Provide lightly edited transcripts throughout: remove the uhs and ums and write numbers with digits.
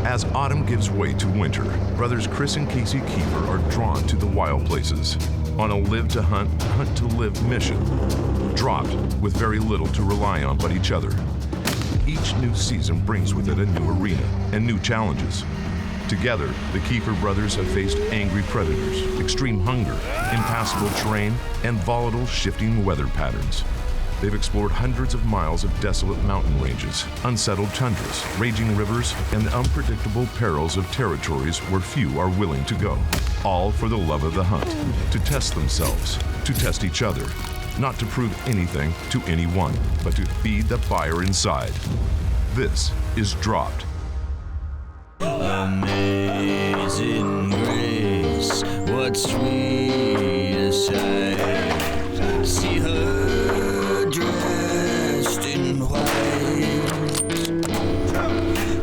As autumn gives way to winter, brothers Chris and Casey Keefer are drawn to the wild places on a live-to-hunt, hunt-to-live mission, dropped with very little to rely on but each other. Each new season brings with it a new arena and new challenges. Together, the Keefer brothers have faced angry predators, extreme hunger, impassable terrain, and volatile, shifting weather patterns. They've explored hundreds of miles of desolate mountain ranges, unsettled tundras, raging rivers, and the unpredictable perils of territories where few are willing to go. All for the love of the hunt, to test themselves, to test each other, not to prove anything to anyone, but to feed the fire inside. This is Dropped. Amazing grace, what sweet sight. See her dressed in white.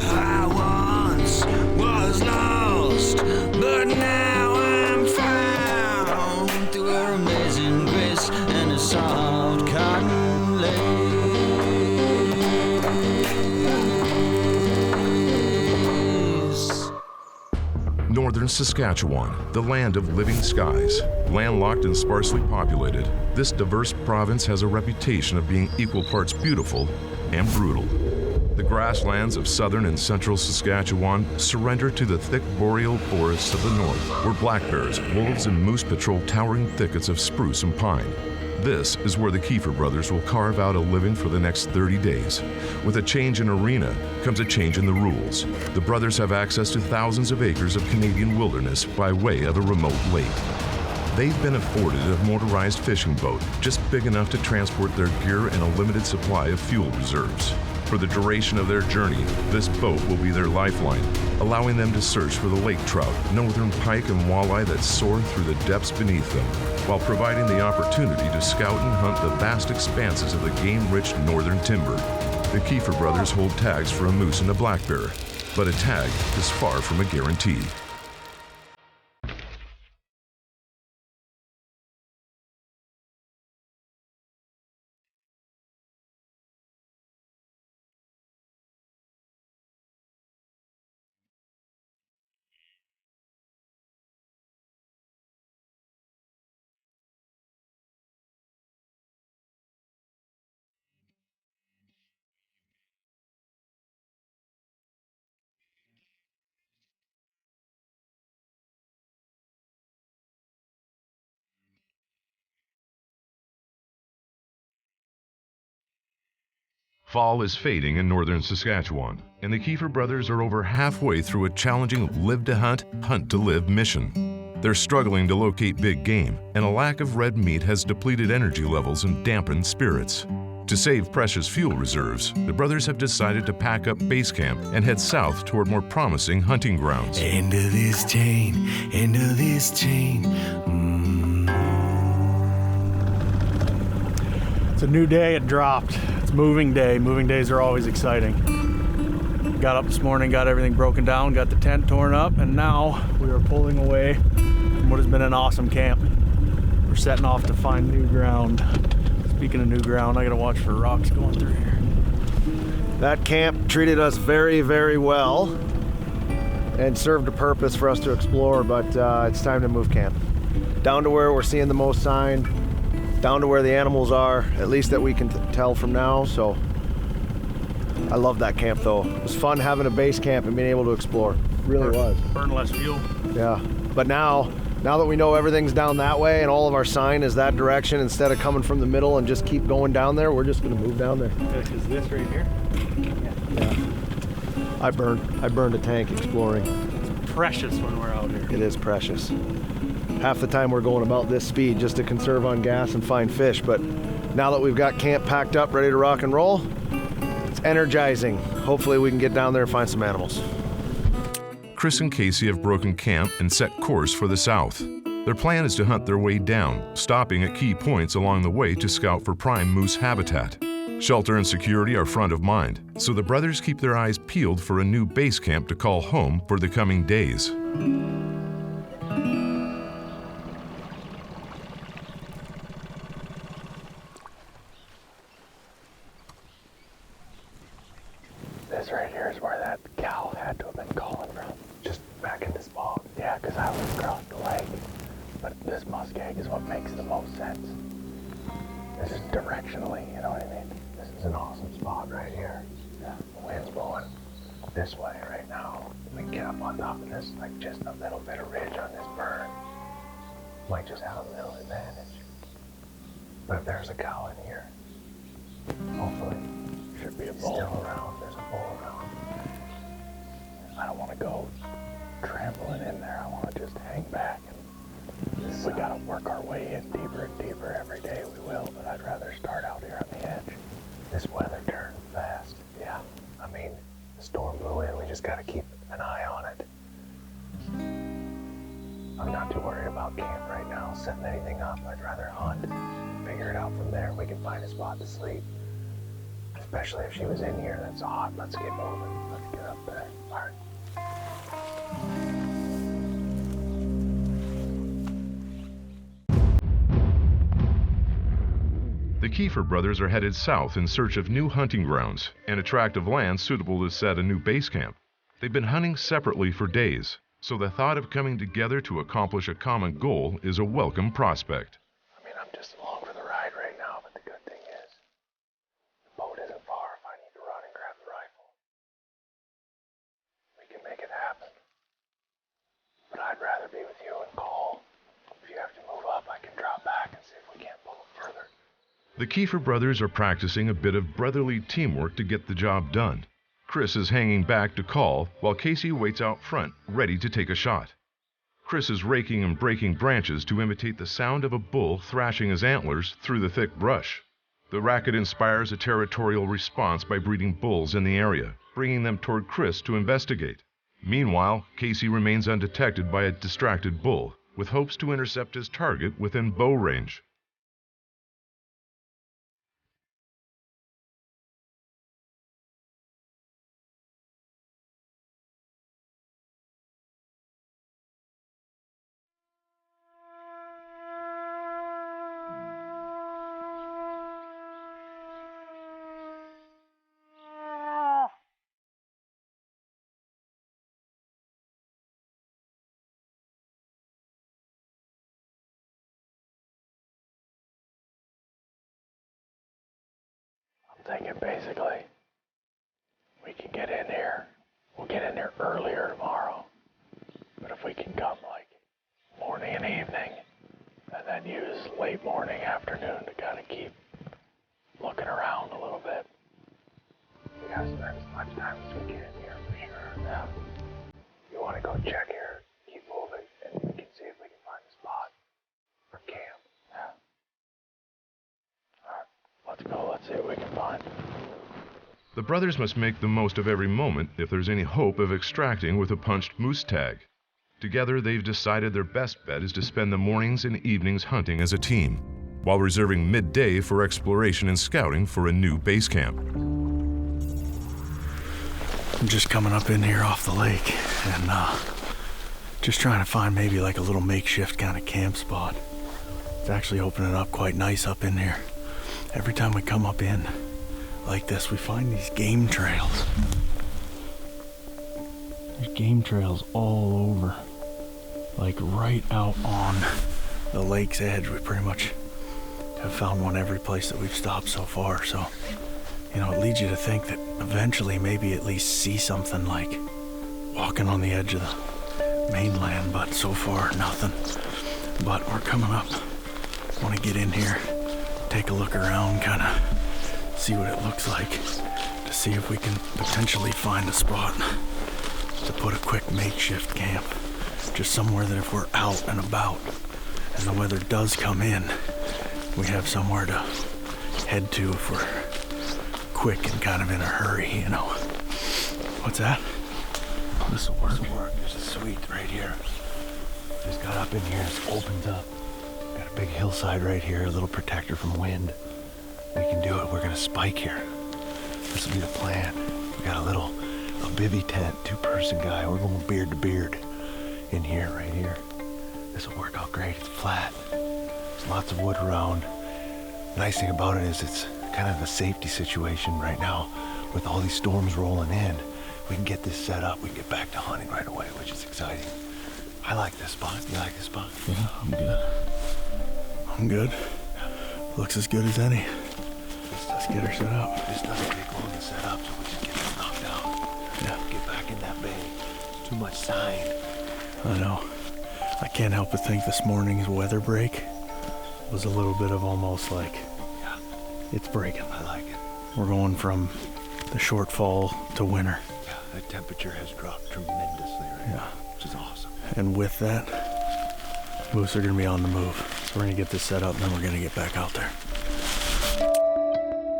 I once was lost, but now I'm found through her amazing grace and a soft cotton lace. Northern Saskatchewan, the land of living skies. Landlocked and sparsely populated, this diverse province has a reputation of being equal parts beautiful and brutal. The grasslands of southern and central Saskatchewan surrender to the thick boreal forests of the north, where black bears, wolves, and moose patrol towering thickets of spruce and pine. This is where the Keefer brothers will carve out a living for the next 30 days. With a change in arena comes a change in the rules. The brothers have access to thousands of acres of Canadian wilderness by way of a remote lake. They've been afforded a motorized fishing boat just big enough to transport their gear and a limited supply of fuel reserves. For the duration of their journey, this boat will be their lifeline, allowing them to search for the lake trout, northern pike, and walleye that soar through the depths beneath them, while providing the opportunity to scout and hunt the vast expanses of the game-rich northern timber. The Keefer brothers hold tags for a moose and a black bear, but a tag is far from a guarantee. Fall is fading in northern Saskatchewan, and the Keefer brothers are over halfway through a challenging live-to-hunt, hunt-to-live mission. They're struggling to locate big game, and a lack of red meat has depleted energy levels and dampened spirits. To save precious fuel reserves, the brothers have decided to pack up base camp and head south toward more promising hunting grounds. End of this chain, end of this chain. It's a new day, it dropped. It's moving day. Moving days are always exciting. Got up this morning, got everything broken down, got the tent torn up, and now we are pulling away from what has been an awesome camp. We're setting off to find new ground. Speaking of new ground, I gotta watch for rocks going through here. That camp treated us very, very well and served a purpose for us to explore, but it's time to move camp. Down to where we're seeing the most sign, down to where the animals are, at least that we can tell from now. So I love that camp though. It was fun having a base camp and being able to explore. It really was. Burn less fuel. Yeah, but now that we know everything's down that way and all of our sign is that direction, instead of coming from the middle and just keep going down there, we're just gonna move down there. Is this right here? Yeah. I burned a tank exploring. It's precious when we're out here. It is precious. Half the time we're going about this speed just to conserve on gas and find fish, but now that we've got camp packed up, ready to rock and roll, it's energizing. Hopefully we can get down there and find some animals. Chris and Casey have broken camp and set course for the south. Their plan is to hunt their way down, stopping at key points along the way to scout for prime moose habitat. Shelter and security are front of mind, so the brothers keep their eyes peeled for a new base camp to call home for the coming days. This right here is where that cow had to have been called. directionally, you know what I mean? This is an awesome spot right here. Yeah. The wind's blowing this way right now. We can get up on top of this, like just a little bit of ridge on this burn. Might just have a little advantage. But if there's a cow in here, hopefully, should be a bull still around. There's a bull around. I don't want to go trampling in there. I want to just hang back. And if we got to work our way in deeper and deeper every day, we will. But I'd rather start out here on the edge. This weather turned fast. Yeah, I mean, the storm blew in. We just got to keep an eye on it. I'm not too worried about camp right now, setting anything up. I'd rather hunt, figure it out from there. We can find a spot to sleep. Especially if she was in here, that's hot. Let's get moving. Let's get up there. All right. The Keefer brothers are headed south in search of new hunting grounds and a tract of land suitable to set a new base camp. They've been hunting separately for days, so the thought of coming together to accomplish a common goal is a welcome prospect. I mean, I'm just along for the ride right now, but the good thing is, the boat isn't far if I need to run and grab the rifle. We can make it happen. But I'd rather be with you and call. If you have to move up, I can drop back and see if we can't pull it further. The Keefer brothers are practicing a bit of brotherly teamwork to get the job done. Chris is hanging back to call while Casey waits out front, ready to take a shot. Chris is raking and breaking branches to imitate the sound of a bull thrashing his antlers through the thick brush. The racket inspires a territorial response by breeding bulls in the area, bringing them toward Chris to investigate. Meanwhile, Casey remains undetected by a distracted bull, with hopes to intercept his target within bow range. I'm thinking basically, we can get in here. We'll get in there earlier tomorrow. But if we can come like morning and evening, and then use late morning, afternoon to kind of keep looking around a little bit. We gotta spend as much time as we can here for sure. Yeah. You wanna go check here, keep moving, and we can see if we can find a spot for camp. Yeah. Alright, let's go, let's see what we can find. The brothers must make the most of every moment if there's any hope of extracting with a punched moose tag. Together, they've decided their best bet is to spend the mornings and evenings hunting as a team, while reserving midday for exploration and scouting for a new base camp. I'm just coming up in here off the lake and just trying to find maybe like a little makeshift kind of camp spot. It's actually opening up quite nice up in here. Every time we come up in like this, we find these game trails. There's game trails all over, like right out on the lake's edge. We pretty much have found one every place that we've stopped so far. So, you know, it leads you to think that eventually maybe at least see something like walking on the edge of the mainland, but so far nothing. But we're coming up. Want to get in here, take a look around, kind of see what it looks like, to see if we can potentially find a spot to put a quick makeshift camp. Just somewhere that if we're out and about and the weather does come in, we have somewhere to head to if we're quick and kind of in a hurry, you know. What's that? This'll work. There's a suite right here. Just got up in here, it opens up. Got a big hillside right here, a little protector from wind. We can do it. We're gonna spike here. This will be the plan. We got a bivvy tent, 2-person guy. We're going beard to beard in here, right here. This will work out great. It's flat. There's lots of wood around. The nice thing about it is it's kind of a safety situation right now with all these storms rolling in. We can get this set up. We can get back to hunting right away, which is exciting. I like this spot. You like this spot? Yeah, I'm good. I'm good. Looks as good as any. Let's get her set up. This doesn't take long to set up, so we just get this knocked out. Yeah. Get back in that bay. Too much sign. I know. I can't help but think this morning's weather break was a little bit of almost like, Yeah, it's breaking. I like it. We're going from the short fall to winter. Yeah, the temperature has dropped tremendously right now, which is awesome. And with that, moose are gonna be on the move. So we're gonna get this set up and then we're gonna get back out there.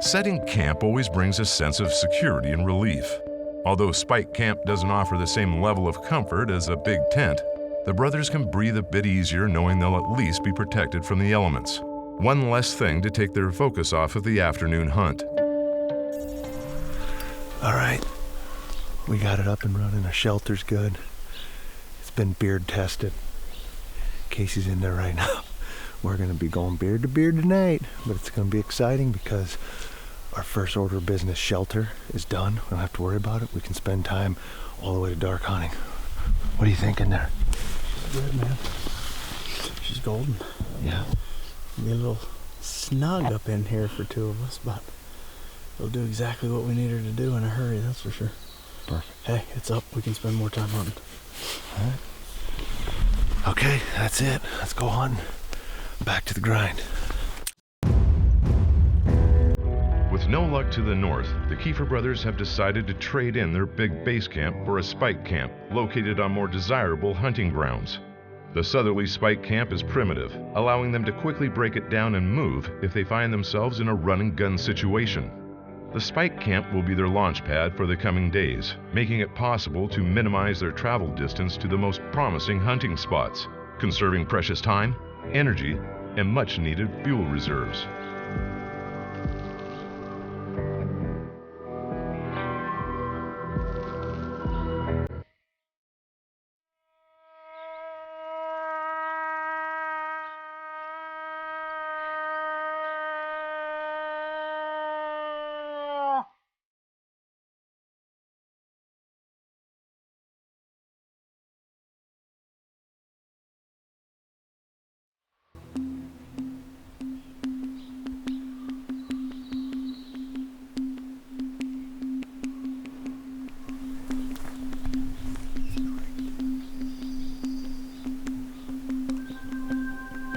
Setting camp always brings a sense of security and relief. Although Spike Camp doesn't offer the same level of comfort as a big tent, the brothers can breathe a bit easier knowing they'll at least be protected from the elements. One less thing to take their focus off of the afternoon hunt. All right, we got it up and running. Our shelter's good. It's been beard tested. Casey's in there right now. We're gonna be going beard to beard tonight, but it's gonna be exciting because our first order of business, shelter, is done. We don't have to worry about it. We can spend time all the way to dark hunting. What are you thinking there? Good, man. She's golden. Yeah. Be a little snug up in here for two of us, but it'll do exactly what we need her to do in a hurry, that's for sure. Perfect. Hey, it's up. We can spend more time hunting. All right. Okay, that's it. Let's go hunting. Back to the grind. With no luck to the north, the Keefer brothers have decided to trade in their big base camp for a spike camp located on more desirable hunting grounds. The southerly spike camp is primitive, allowing them to quickly break it down and move if they find themselves in a run-and-gun situation. The spike camp will be their launch pad for the coming days, making it possible to minimize their travel distance to the most promising hunting spots, conserving precious time, energy, and much-needed fuel reserves.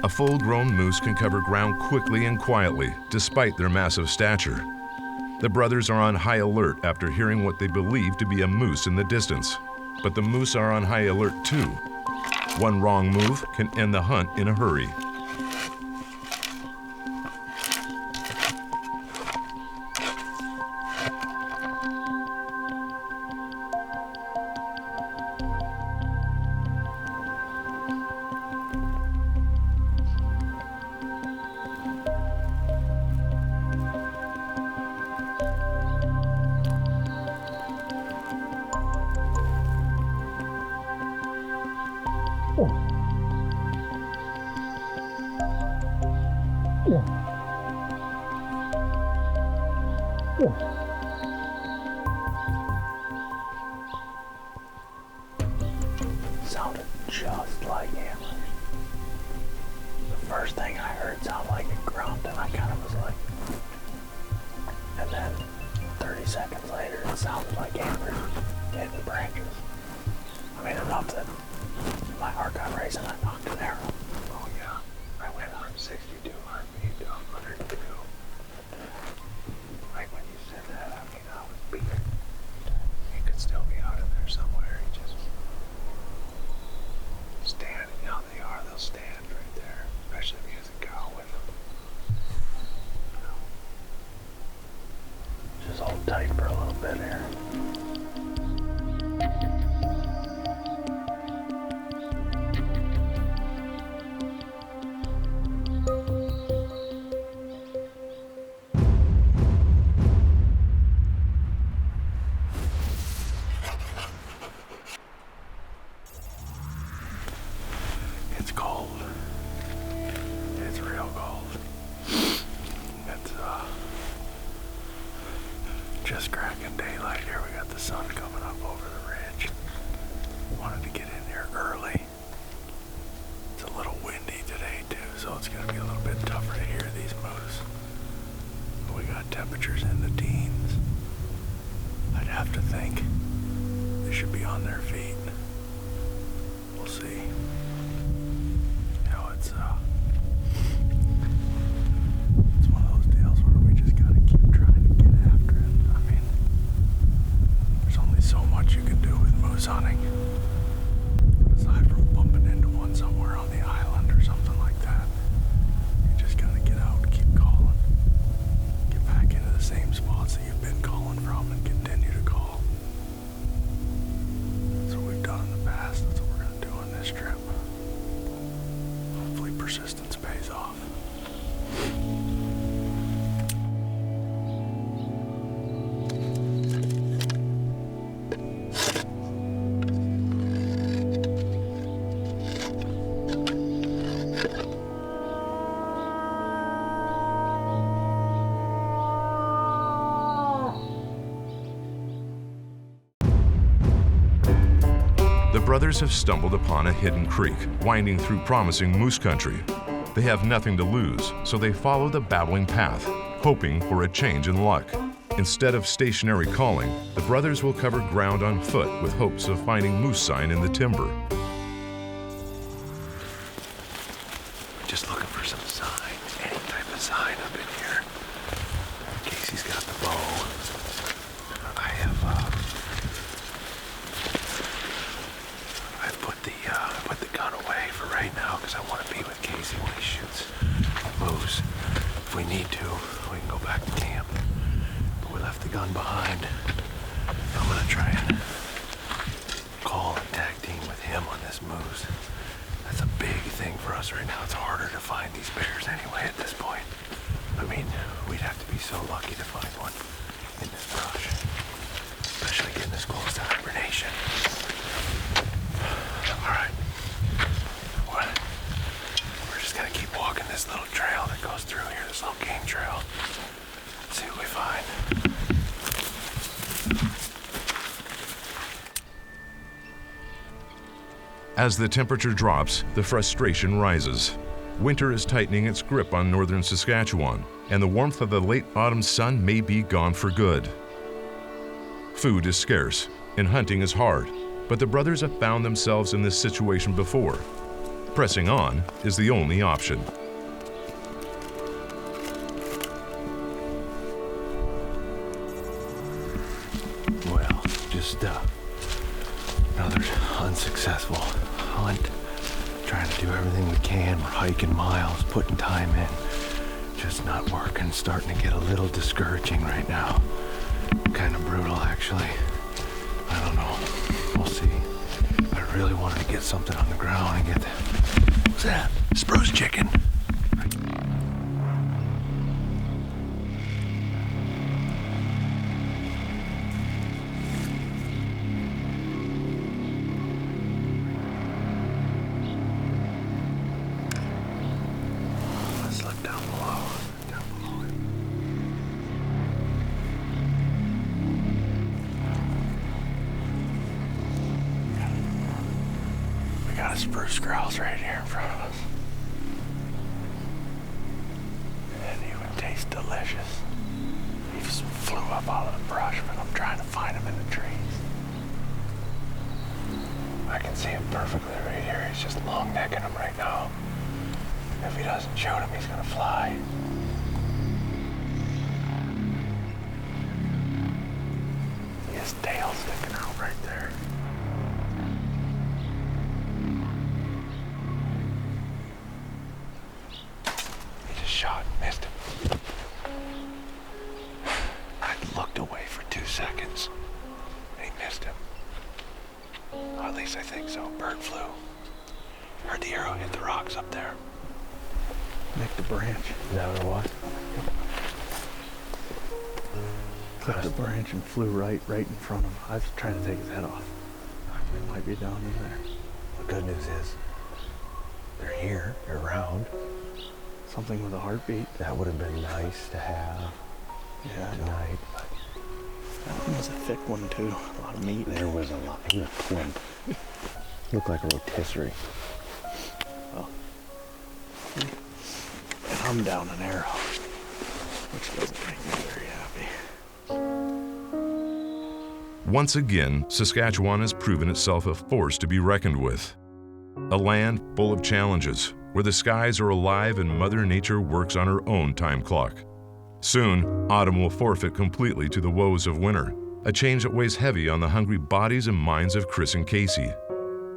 A full-grown moose can cover ground quickly and quietly, despite their massive stature. The brothers are on high alert after hearing what they believe to be a moose in the distance. But the moose are on high alert too. One wrong move can end the hunt in a hurry. Sounded just like antlers. The first thing I heard sounded like a grunt, and I kind of was like, and then 30 seconds later it sounded like antlers hitting the branches. I mean, enough that my heart got racing. I knocked an arrow. Oh yeah, I went from 62 heartbeat to 102. Right when you said that, I mean, I was beat. He could still be out in there somewhere. He just stand, you know, they'll stand right there, especially if he has a cow with him. You know. Just hold tight for a little bit here. should be on their feet. We'll see. You know, it's one of those deals where we just gotta keep trying to get after it. I mean, there's only so much you can do with moose hunting. Aside from bumping into one somewhere on the island or something like that. You just gotta get out and keep calling. Get back into the same spots that you've been calling from and continue to call. That's what we've done in the past. That's what we're gonna do on this trip. Hopefully persistence pays off. The brothers have stumbled upon a hidden creek, winding through promising moose country. They have nothing to lose, so they follow the babbling path, hoping for a change in luck. Instead of stationary calling, the brothers will cover ground on foot with hopes of finding moose sign in the timber. Just looking for some signs, any type of sign up in here. Casey's got the bow. I put the gun away for right now because I want to be with Casey when he shoots moose. If we need to, we can go back to camp. But we left the gun behind. I'm gonna try and call and tag team with him on this moose. That's a big thing for us right now. It's harder to find these bears anyway at this point. I mean, we'd have to be so lucky to find one in this brush, especially getting this close to hibernation. All right. We're just gonna keep walking this little trail that goes through here, this little game trail. See what we find. As the temperature drops, the frustration rises. Winter is tightening its grip on northern Saskatchewan, and the warmth of the late autumn sun may be gone for good. Food is scarce, and hunting is hard, but the brothers have found themselves in this situation before. Pressing on is the only option. Well, just another unsuccessful hunt. Trying to do everything we can. We're hiking miles, putting time in. Just not working. Starting to get a little discouraging right now. Kind of brutal, actually. I don't know. We'll see. I really wanted to get something on the ground and get the... What's that? Spruce chicken. Let's look down below. We got a spruce grouse right here in front of us. And he would taste delicious. He just flew up out of the brush, but I'm trying to find him in the trees. I can see him perfectly right here. He's just long necking him right now. If he doesn't shoot him, he's gonna fly. His tail sticking out right there. He just shot and missed him. I looked away for 2 seconds, and he missed him. Or at least I think so. Bird flew. Heard the arrow hit the rocks up there. Nicked the branch. Is that what it was? Clipped the branch and flew right in front of him. I was trying to take his head off. It might be down in there. The good news is, they're here, they're around. Something with a heartbeat. That would have been nice to have Yeah, I know. tonight, but That one was a thick one too. A lot of meat. there was a lot. He was plump. Looked like a rotisserie. Well, and I'm down an arrow, which doesn't make me very happy. Once again, Saskatchewan has proven itself a force to be reckoned with. A land full of challenges, where the skies are alive and Mother Nature works on her own time clock. Soon, autumn will forfeit completely to the woes of winter, a change that weighs heavy on the hungry bodies and minds of Chris and Casey.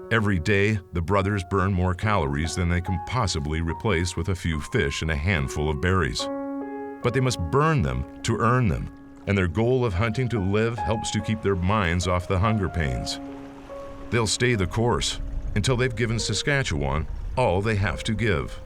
Every day, the brothers burn more calories than they can possibly replace with a few fish and a handful of berries. But they must burn them to earn them, and their goal of hunting to live helps to keep their minds off the hunger pains. They'll stay the course until they've given Saskatchewan all they have to give.